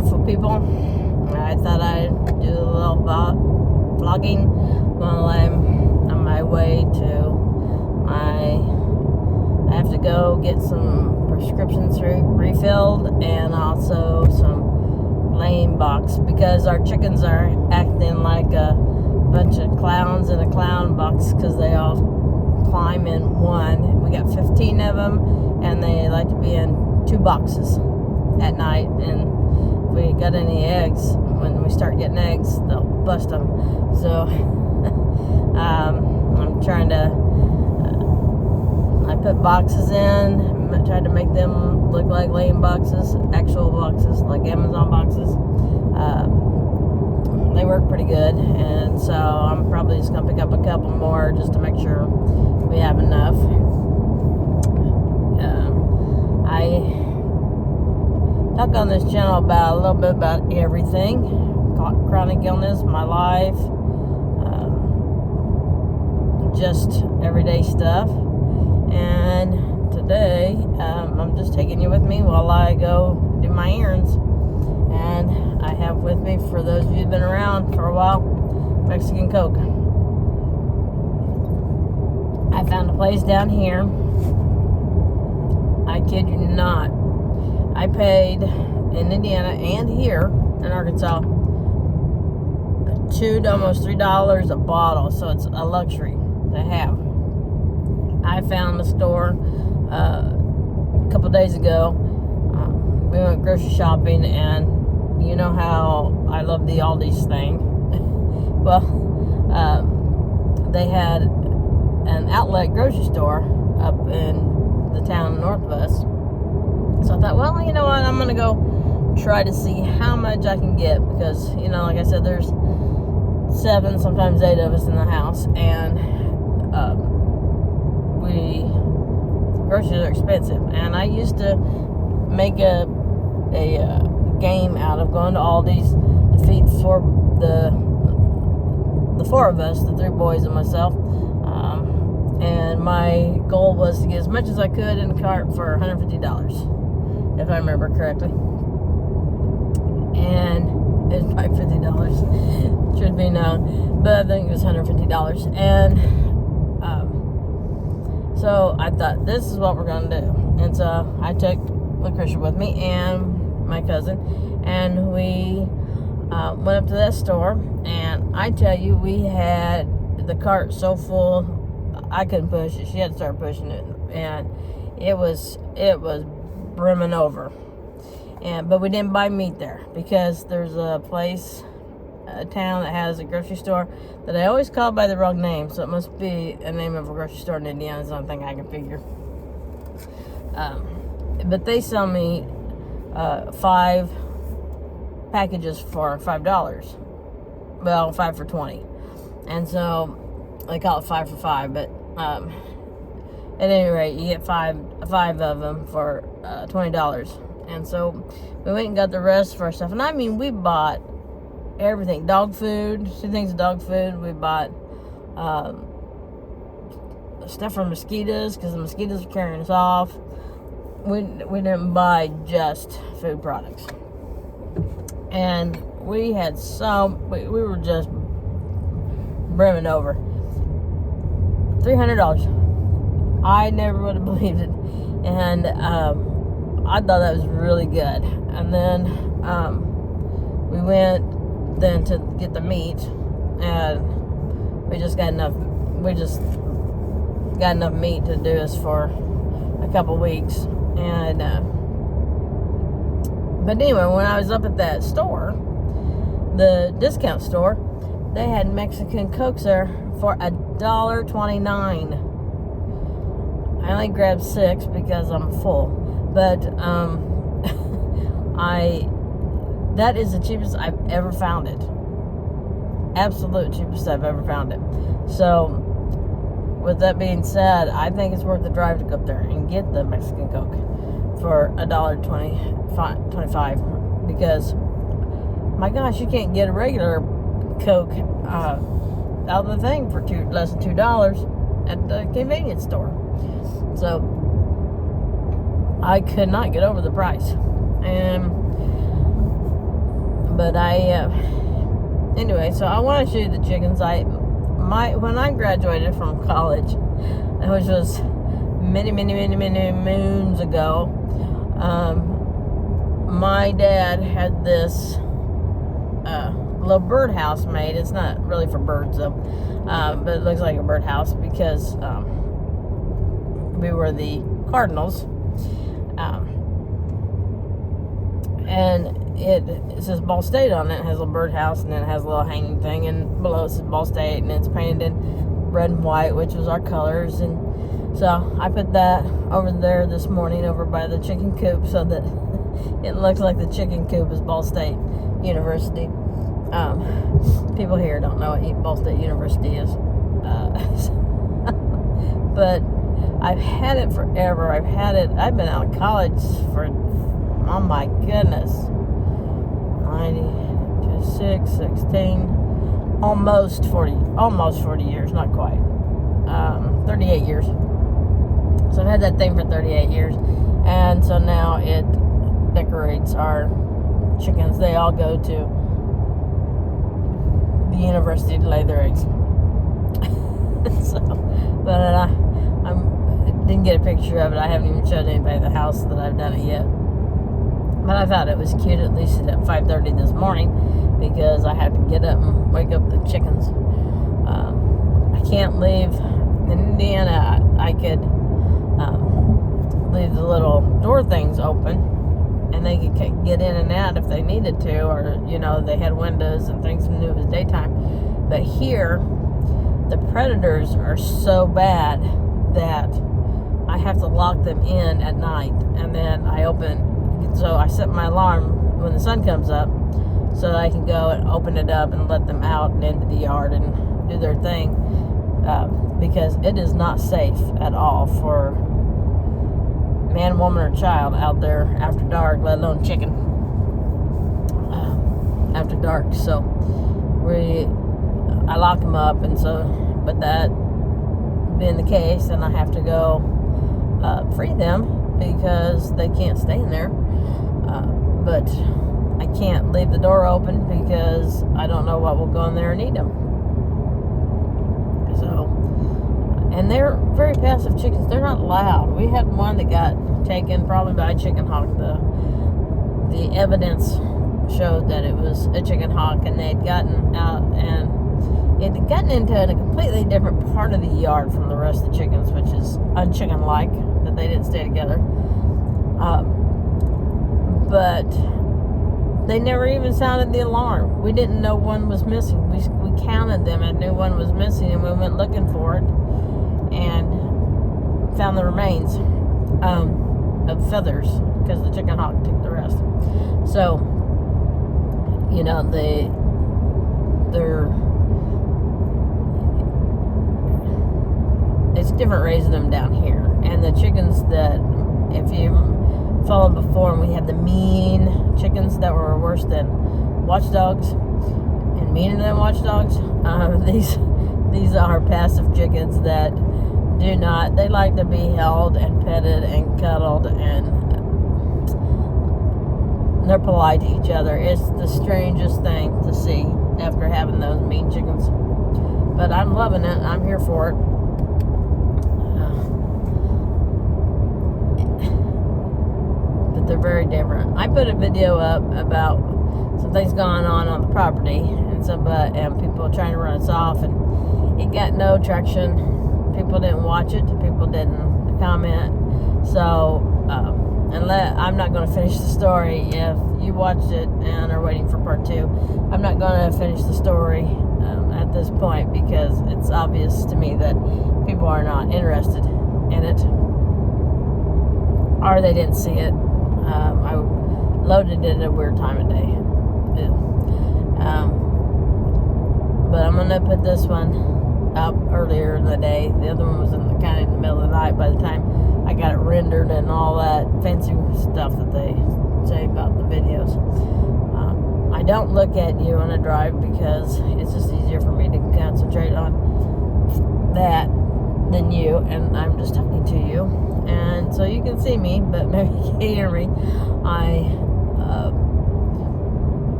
wonderful people. I thought I'd do a little vlogging while I'm on my way I have to go get some prescriptions refilled and also some laying box because our chickens are acting like a bunch of clowns in a clown box because they all climb in one. We got 15 of them and they like to be in 2 boxes at night, and if we got any eggs, when we start getting eggs, they'll bust them. So I'm trying to I put boxes in, tried to make them look like laying boxes, actual boxes, like Amazon boxes. They work pretty good, and so I'm probably just going to pick up a couple more just to make sure we have enough. I talk on this channel about a little bit about everything, chronic illness, my life, just everyday stuff. And today, I'm just taking you with me while I go do my errands. And I have with me, for those of you who've been around for a while, Mexican Coke. I found a place down here. I kid you not. I paid in Indiana and here in Arkansas $2 to almost $3 a bottle, so it's a luxury to have. I found the store a couple days ago. We went grocery shopping, and you know how I love the Aldi's thing. Well, they had an outlet grocery store up in the town north of us. So I thought, well, you know what, I'm going to go try to see how much I can get, because, you know, like I said, there's 7, sometimes 8 of us in the house, and groceries are expensive. And I used to make a game out of going to Aldi's to feed the 4 of us, the 3 boys and myself. And my goal was to get as much as I could in the cart for $150, if I remember correctly. And it's probably $50, should be known, but I think it was $150. And so I thought, this is what we're going to do. And so I took Lucretia with me and my cousin, and we went up to that store, and I tell you, we had the cart so full I couldn't push it. She had to start pushing it, and it was brimming over. But we didn't buy meat there, because there's a place, a town that has a grocery store that I always call by the wrong name, so it must be a name of a grocery store in Indiana, is something I can figure. But they sell me 5 packages for $5. Well, 5 for $20. And so they call it 5 for $5, but at any rate, you get 5 of them for $20. And so we went and got the rest of our stuff. And I mean, we bought everything. Dog food, 2 things of dog food. We bought stuff for mosquitoes, because the mosquitoes are carrying us off. We didn't buy just food products. And we had we were just brimming over. $300. I never would have believed it. And I thought that was really good. And then we went then to get the meat, and we just got enough meat to do us for a couple weeks. And but anyway, when I was up at that store, the discount store, they had Mexican Cokes there for $1.29. I only grabbed 6 because I'm full, but that is the cheapest I've ever found it. Absolute cheapest I've ever found it. So with that being said, I think it's worth the drive to go up there and get the Mexican Coke for $1.25, because my gosh, you can't get a regular Coke out of the thing for less than $2 at the convenience store. So I could not get over the price. And But anyway, so I want to show you the chickens. When I graduated from college, which was many moons ago, my dad had this little birdhouse made. It's not really for birds though, but it looks like a birdhouse because we were the Cardinals, and it says Ball State on it. It has a birdhouse, and then it has a little hanging thing, and below it says Ball State, and it's painted in red and white, which was our colors. And so I put that over there this morning over by the chicken coop so that it looks like the chicken coop is Ball State University. People here don't know what Ball State University is. But I've had it forever. I've been out of college for, oh my goodness, 96, 16, almost 40 years, not quite, 38 years. So I've had that thing for 38 years, and so now it decorates our chickens. They all go to the university to lay their eggs. So, but I didn't get a picture of it. I haven't even showed anybody the house that I've done it yet. But I thought it was cute, at least at 5:30 this morning, because I had to get up and wake up the chickens. I can't leave. In Indiana, I could leave the little door things open, and they could get in and out if they needed to, or, they had windows and things and knew it was daytime. But here, the predators are so bad that I have to lock them in at night, and then so I set my alarm when the sun comes up so that I can go and open it up and let them out and into the yard and do their thing, because it is not safe at all for man, woman, or child out there after dark, let alone chicken after dark. So I lock them up, and so, but that being the case, then I have to go free them because they can't stay in there. But I can't leave the door open because I don't know what will go in there and eat them. So, and they're very passive chickens. They're not loud. We had one that got taken probably by a chicken hawk. The evidence showed that it was a chicken hawk, and they had gotten out, and it had gotten into a completely different part of the yard from the rest of the chickens, which is unchicken-like, that they didn't stay together. But they never even sounded the alarm. We didn't know one was missing. We counted them and knew one was missing, and we went looking for it and found the remains of feathers, because the chicken hawk took the rest. So, it's different raising them down here. And the chickens that, if you followed before, and we had the mean chickens that were worse than watchdogs and meaner than watchdogs, these are passive chickens that they like to be held and petted and cuddled, and they're polite to each other. It's the strangest thing to see after having those mean chickens. But I'm loving it. I'm here for it. But they're very different. I put a video up about some things going on the property, and people trying to run us off, and it got no traction. People didn't watch it. People didn't comment. So, I'm not going to finish the story. If you watched it and are waiting for part 2, I'm not going to finish the story at this point, because it's obvious to me that people are not interested in it, or they didn't see it. I loaded it at a weird time of day. But I'm going to put this one up earlier in the day. The other one was kind of in the middle of the night by the time I got it rendered and all that fancy stuff that they say about the videos. I don't look at you when I drive, because it's just easier for me to concentrate on that than you, and I'm just talking to you, and so you can see me, but maybe you can't hear me.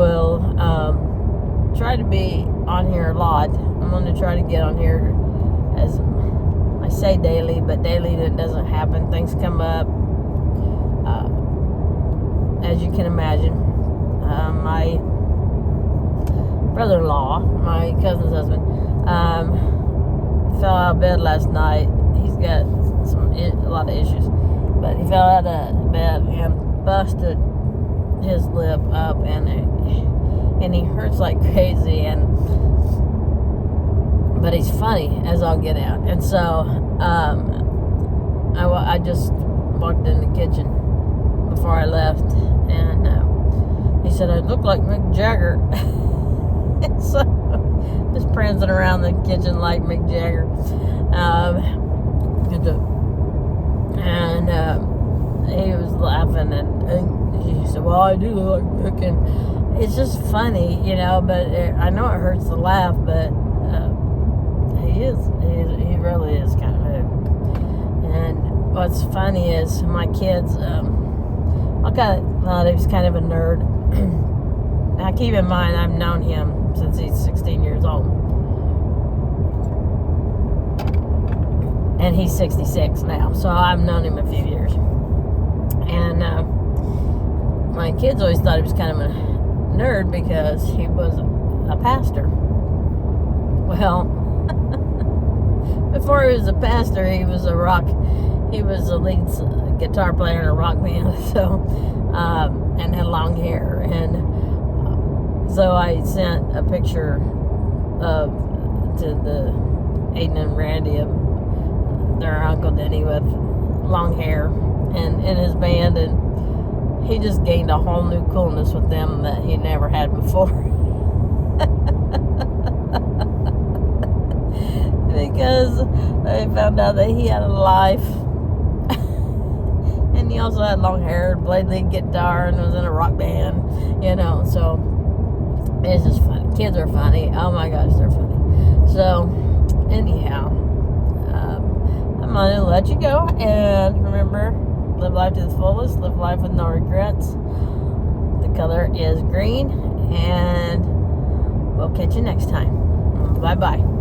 will try to be on here a lot. I'm going to try to get on here, as I say, daily, but daily that doesn't happen. Things come up, as you can imagine. My brother-in-law, my cousin's husband, fell out of bed last night. He's got a lot of issues, but he fell out of bed and busted his lip up, and he hurts like crazy, but he's funny as all get out. And so I just walked in the kitchen before I left, and he said I look like Mick Jagger. And so just prancing around the kitchen like Mick Jagger. And he was laughing, and he said, well, I do look like Mick. And it's just funny, but I know it hurts to laugh, but he really is kind of hood. And what's funny is my kids, I thought he was kind of a nerd. Now keep in mind, I've known him since he's 16 years old. And he's 66 now, so I've known him a few years. And my kids always thought he was kind of a nerd because he was a pastor. Well, before he was a pastor, he was a lead guitar player in a rock band, so and had long hair. And so I sent a picture to the Aiden and Randy of their Uncle Denny with long hair and in his band, and he just gained a whole new coolness with them that he never had before. Because they found out that he had a life. And he also had long hair, played lead guitar, and was in a rock band, so it's just funny. Kids are funny. Oh my gosh, they're funny. So, anyhow, I'm going to let you go. And remember, live life to the fullest. Live life with no regrets. The color is green. And we'll catch you next time. Bye-bye.